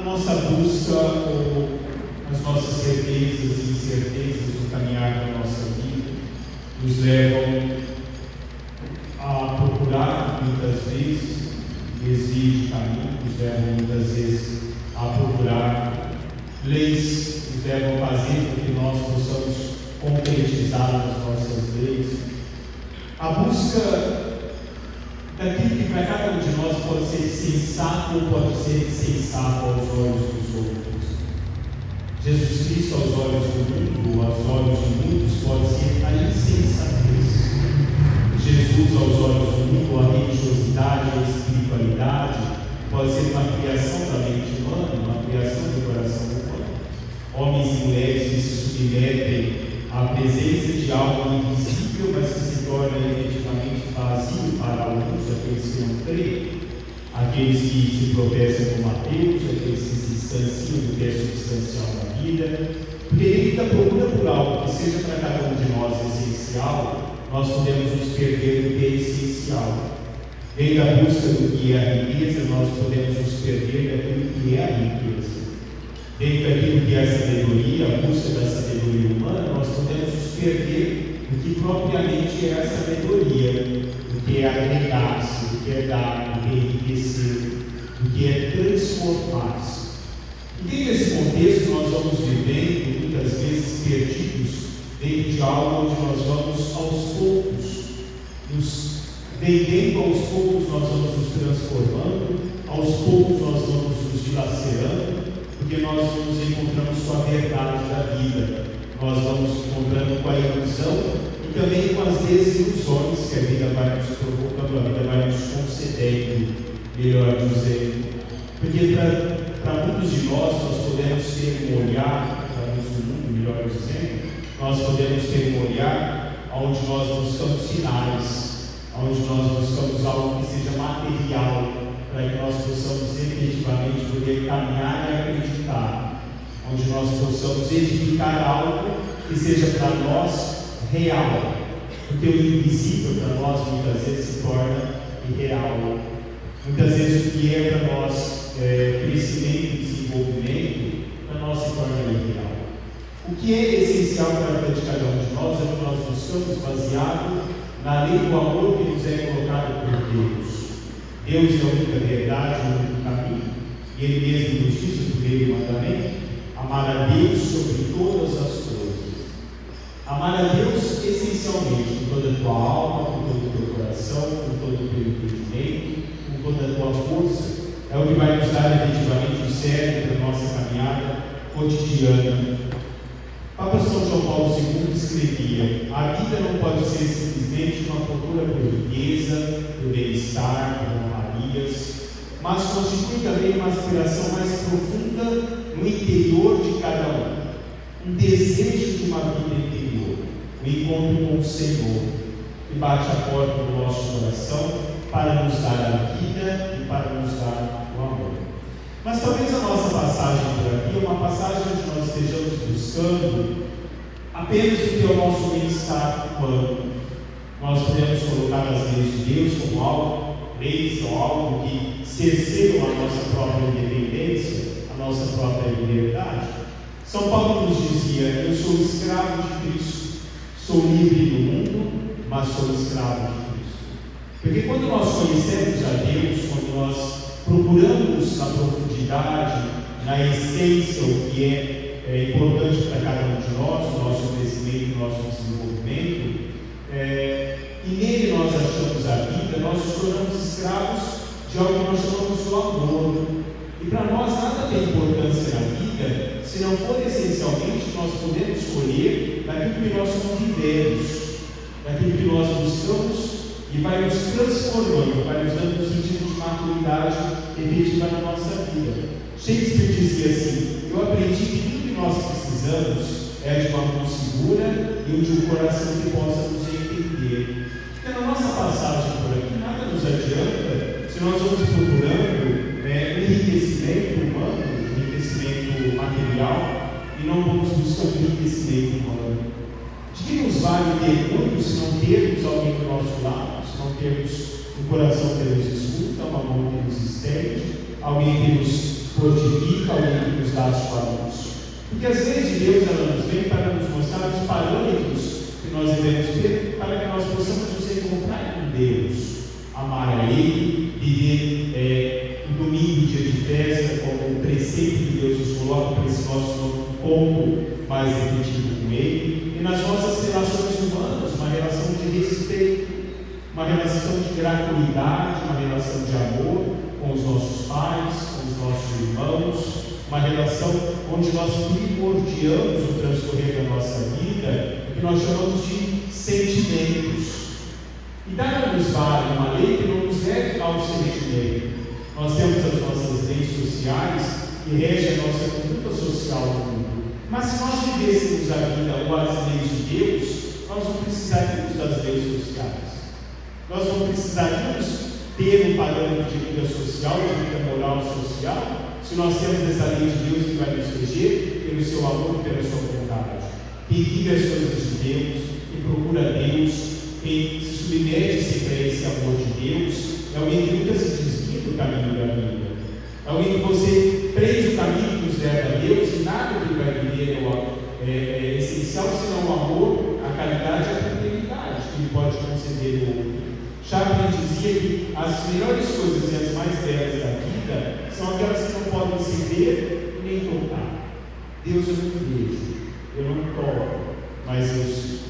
nossa busca ou as nossas certezas e incertezas no caminhar da nossa vida nos levam a procurar muitas vezes desvios de caminho, nos levam muitas vezes a procurar leis, nos levam a fazer com que nós possamos concretizar as nossas leis. A busca daquilo que para cada um de nós pode ser sensato ou pode ser insensato aos olhos dos outros. Jesus Cristo, aos olhos do mundo, aos olhos de muitos, pode ser a insensatez. Jesus, aos olhos do mundo, a religiosidade, a espiritualidade, pode ser uma criação da mente humana, uma criação do coração humano. Homens e mulheres que se submetem à presença de algo invisível, mas que se torna efetivamente vazio para alguns, aqueles que não creem, aqueles que se professam como ateus, aqueles que se distanciam do que é substancial na vida, porque ele procura por algo que seja para cada um de nós essencial, nós podemos nos perder do que é essencial. Dentro da busca do que é a riqueza, nós podemos nos perder daquilo que é a riqueza. Dentro daquilo que é a sabedoria, a busca da sabedoria humana, nós podemos nos perder do que propriamente é a sabedoria, do que é agregar-se, do que é dar, do que é enriquecer, do que é transformar-se. E dentro desse contexto, nós vamos vivendo, muitas vezes, perdidos dentro de algo onde nós vamos aos poucos, nos vendendo aos poucos, nós vamos nos transformando, aos poucos nós vamos nos dilacerando, porque nós nos encontramos com a verdade da vida, nós vamos nos encontrando com a ilusão e também com as desilusões que a vida vai nos provocando, a vida vai nos concedendo, melhor dizendo. Porque para muitos de nós podemos ter um olhar, para muitos do mundo, melhor dizendo, nós podemos ter um olhar onde nós buscamos sinais, onde nós buscamos algo que seja material, para que nós possamos efetivamente poder caminhar e acreditar, onde nós possamos edificar algo que seja para nós real, porque o invisível para nós muitas vezes se torna irreal. Muitas vezes o que é para nós crescimento e desenvolvimento, para nós se torna irreal. O que é essencial para a vida de cada um de nós é o que nós buscamos baseado na lei do amor que nos é colocado por Deus. Deus é a única verdade, o único caminho, e Ele mesmo nos diz no primeiro mandamento: amar a Deus sobre todas as coisas. Amar a Deus essencialmente com toda a tua alma, com todo o teu coração, com todo o teu entendimento, com toda a tua força, é o que vai nos dar efetivamente o certo para a nossa caminhada cotidiana. Papa São João Paulo II escrevia: a vida não pode ser simplesmente uma procura por riqueza, por bem-estar, por honrarias, mas constitui também uma aspiração mais profunda no interior de cada um desejo de uma vida interior, o encontro com o Senhor, que bate a porta do nosso coração para nos dar a vida e para nos dar o amor. Mas talvez a nossa passagem por aqui é uma passagem onde nós estejamos buscando apenas o que é o nosso bem-estar humano. Nós podemos colocar as leis de Deus como algo, leis ou algo que cerceiam a nossa própria independência, a nossa própria liberdade. São Paulo nos dizia: eu sou escravo de Cristo, sou livre do mundo, mas sou escravo de Cristo. Porque quando nós conhecemos a Deus, quando nós procuramos na profundidade, na essência, o que é importante para cada um de nós, o nosso crescimento, o nosso desenvolvimento, e nele nós achamos a vida, nós nos tornamos escravos de algo que nós chamamos do amor. E para nós nada tem importância na vida se não for essencialmente nós podemos escolher daquilo que nós convivemos, daquilo que nós buscamos, e vai nos transformando, vai nos dando um sentido de maturidade efetiva na nossa vida. Shakespeare dizia assim: eu aprendi que tudo que nós precisamos é de uma mão segura e de um coração que possa nos entender. Porque na nossa passagem por aqui nada nos adianta se nós vamos procurando enriquecimento humano, enriquecimento material, e não vamos buscando enriquecimento humano. De que nos vale ter muito se não termos alguém do nosso lado, se não termos um coração que nos escuta, uma mão que nos estende, alguém que nos fortifica, alguém que nos dá a sua luz. Porque às vezes Deus ela nos vem para nos mostrar os parâmetros que nós devemos ter para que nós possamos nos encontrar com Deus, amar a Ele, viver o domingo, dia de festa, como um preceito que Deus nos coloca para esse nosso encontro mais efetivo com Ele, e nas nossas relações humanas, uma relação de respeito, uma relação de gratuidade, uma relação de amor com os nossos pais, com os nossos irmãos, uma relação onde nós primordiamos o transcorrer da nossa vida, que nós chamamos de sentimentos. E nada-nos vale uma lei que não nos leve ao sentimento. Nós temos as nossas leis sociais que regem a nossa conduta social no mundo. Mas se nós vivêssemos a vida ou as leis de Deus, nós não precisaríamos das leis sociais. Nós não precisaríamos ter um parâmetro de vida social, de vida moral social, se nós temos essa lei de Deus que vai nos reger pelo seu amor e pela sua vontade. Quem vive as coisas de Deus, quem procura Deus, quem se submete sempre a esse amor de Deus, é alguém que nunca se desvia do caminho da vida. É alguém que você prende o caminho que nos leva a Deus e nada que vai viver é essencial senão o amor, a caridade e a fraternidade que Ele pode conceder ao outro. Chaplin dizia que as melhores coisas e as mais belas da vida são aquelas que não podem se ver nem tocar. Deus eu não vejo, eu não toco, mas eu sinto.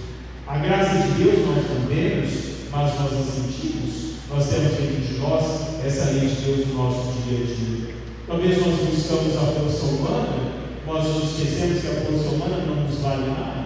A graça de Deus nós não vemos, mas nós a sentimos. Nós temos dentro de nós essa lei de Deus no nosso dia a dia. Talvez nós buscamos a força humana, nós nos esquecemos que a força humana não nos vale nada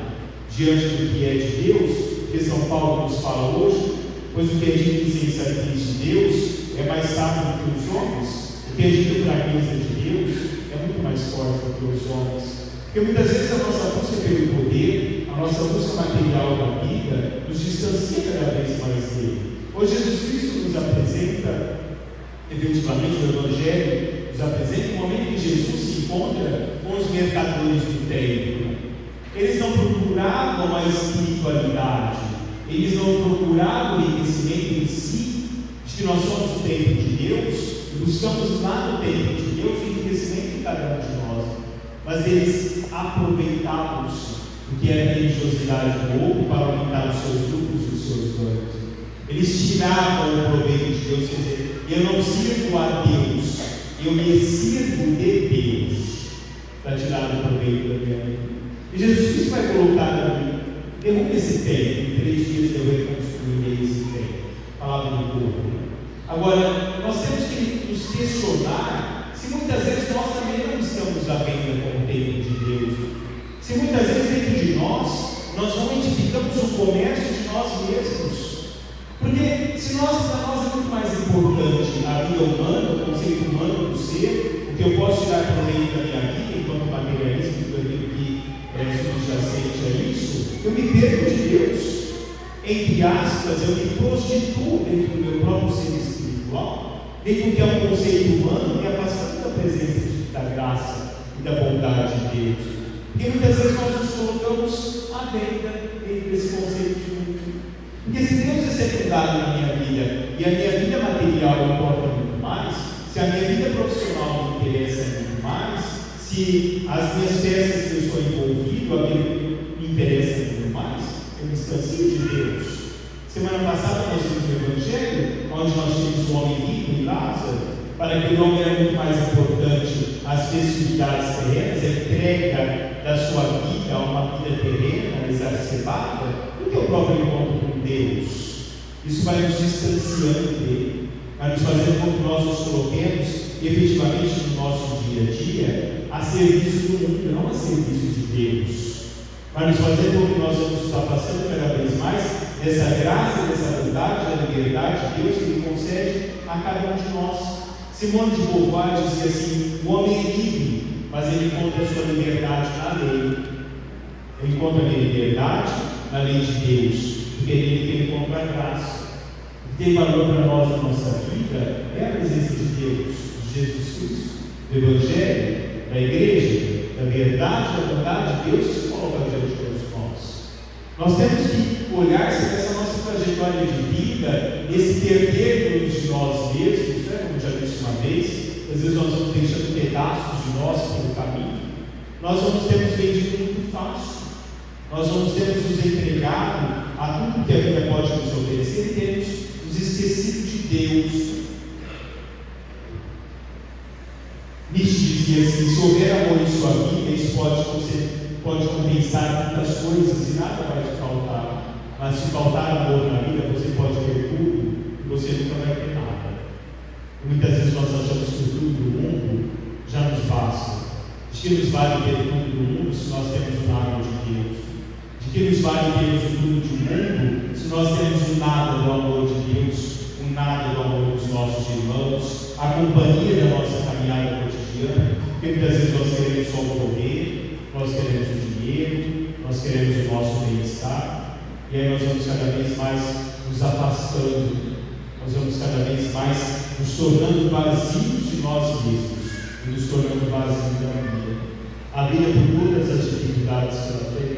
diante do que é de Deus, que São Paulo nos fala hoje. Pois o que é dito insensatez de Deus é mais sábio do que os homens, o que é dito fraqueza de Deus é muito mais forte do que os homens. Porque muitas vezes a nossa busca pelo poder, a nossa busca material da vida, nos distancia cada vez mais dele. Hoje Jesus Cristo nos apresenta, efetivamente o Evangelho, nos apresenta o momento em que Jesus se encontra com os mercadores do templo. Eles não procuravam a espiritualidade. Eles não procuravam o enriquecimento em si, de que nós somos o templo de Deus, e buscamos lá no templo de Deus o enriquecimento de cada um de nós. Mas eles aproveitavam-se do que era a religiosidade do outro para aumentar os seus lucros e os seus ganhos. Eles tiravam o proveito de Deus, quer dizer, eu não sirvo a Deus, eu me sirvo de Deus, para tirar o proveito da minha vida. E Jesus Cristo vai colocar na Bíblia: derruba esse templo, em 3 dias eu reconstruirei esse templo. Palavra do povo. Agora, nós temos que nos questionar se muitas vezes nós também não estamos à venda com o templo de Deus. Se muitas vezes dentro de nós não identificamos o comércio de nós mesmos. Porque se para nós é muito mais importante a vida humana, o conceito humano do ser, o que eu posso tirar proveito da minha vida enquanto materialismo, que eu digo que subjacente a isso, eu me perco de Deus. Entre aspas, eu me prostituo dentro do meu próprio ser espiritual, dentro do que é um conceito humano, me afastando da presença da graça e da bondade de Deus. Porque muitas vezes nós nos colocamos à venda dentro desse conceito de mundo. Porque se Deus é secundário na minha vida e a minha vida material importa muito mais, se a minha vida profissional me interessa muito mais, se as minhas festas que eu estou envolvido, a vida me interessa muito mais, eu me distancio de Deus. Semana passada nós vimos o Evangelho, onde nós tínhamos o homem rico e Lázaro, para que o homem era muito mais importante as festividades terrenas, a entrega da sua vida a uma vida terrena, exacerbada, do que o próprio encontro com Deus. Isso vai nos distanciando dele, vai nos fazendo com que nós nos coloquemos efetivamente no nosso dia a dia a serviço do mundo, não a serviço de Deus. Vai nos fazer com que nós vamos nos afastando cada vez mais dessa graça, dessa bondade, da liberdade de Deus que Ele concede a cada um de nós. Simone de Beauvoir dizia assim: o homem é livre, mas ele encontra a sua liberdade na lei. Ele encontra a liberdade na lei de Deus, porque ele que ele encontra a graça. O que tem valor para nós na nossa vida é a presença de Deus, de Jesus Cristo, do Evangelho, da Igreja, da verdade, da bondade de Deus que se coloca diante de todos nós. Nós temos que olhar se essa nossa trajetória de vida, esse perder de nós mesmos, como já disse uma vez, às vezes nós vamos deixando pedaços de nós pelo caminho, nós vamos ter nos vendido muito fácil, nós vamos ter nos entregado a tudo que a vida pode nos oferecer e temos nos esquecido de Deus. Nietzsche dizia assim: se houver amor em sua vida, isso pode compensar muitas coisas e nada vai te faltar. Mas se faltar amor na vida, você pode ter tudo e você nunca vai ter nada. Muitas vezes nós achamos que tudo do mundo já nos basta. De que nos vale ter tudo do mundo se nós temos o nada de Deus? De que nos vale termos o tudo do mundo se nós temos o nada do amor de Deus, o nada do amor dos nossos irmãos, a companhia da nossa caminhada cotidiana? Porque muitas vezes nós queremos só o poder, nós queremos o dinheiro, nós queremos o nosso bem-estar, e aí nós vamos cada vez mais nos afastando, nós vamos cada vez mais nos tornando vazios de nós mesmos e nos tornando vazios da vida. A vida, por todas as dificuldades que ela tem,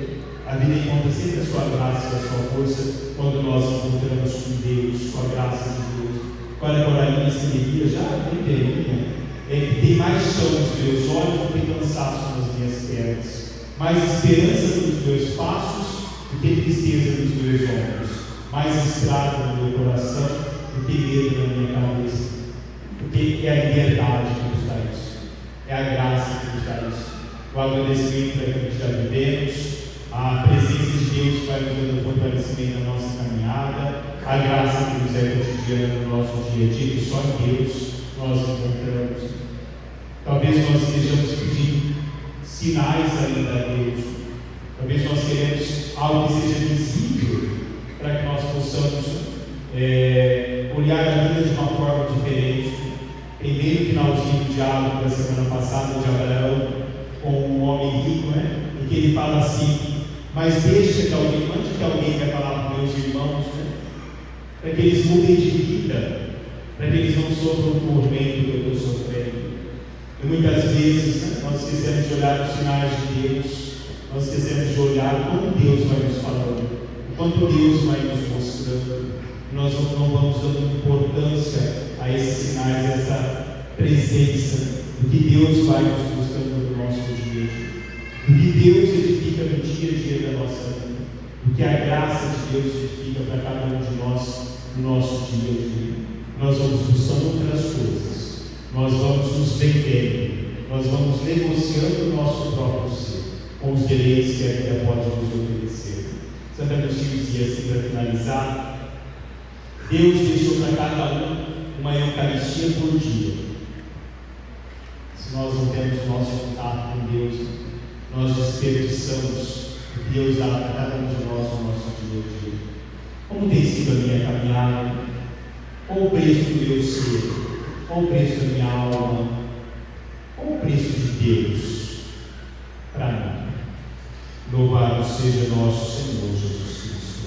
a vida encontra sempre a sua graça e a sua força quando nós encontramos com Deus, com a graça de Deus. Olha, Coraline escrevia, já bem termina, que tem mais chão nos meus olhos do que cansaço nas minhas pernas, mais esperança nos meus passos do que tristeza nos meus ombros, mais estrada no meu coração do que medo na minha cabeça, porque é a liberdade que nos dá isso, é a graça que nos dá isso, o agradecimento daquilo que já vivemos, a presença de Deus que vai nos dando fortalecimento na nossa caminhada, a graça que nos é cotidiana no nosso dia a dia, que só em Deus nós encontramos. Talvez nós estejamos pedindo sinais ainda a Deus, talvez nós queremos algo que seja visível para que nós possamos olhar a vida de uma forma diferente. Tem bem no finalzinho do diálogo da semana passada de Abraão com um homem rico, e que ele fala assim: mas deixa que alguém, antes que alguém vai falar para meus irmãos, para que eles mudem de vida, para que eles não sofram o tormento que eu estou sofrendo. E muitas vezes nós esquecemos de olhar os sinais de Deus, nós esquecemos de olhar como Deus vai nos falando, o quanto Deus vai nos mostrando. Nós não vamos dando importância a esses sinais, a essa presença do que Deus vai nos mostrando no nosso dia a dia, do que Deus edifica no dia a dia da nossa vida, do que a graça de Deus edifica para cada um de nós no nosso dia a dia. Nós vamos buscando outras coisas, nós vamos nos vendendo, nós vamos negociando o nosso próprio ser com os deleites que a vida pode nos oferecer. Santo Agostinho dizia assim, para finalizar: Deus deixou para cada um uma Eucaristia por dia. Se nós não temos o nosso contato com Deus, nós desperdiçamos o que Deus dá para cada um de nós no nosso dia a dia. Como tem sido a minha caminhada? Qual o preço do meu ser? Qual o preço da minha alma? Qual o preço de Deus para mim? Louvado seja nosso Senhor Jesus Cristo.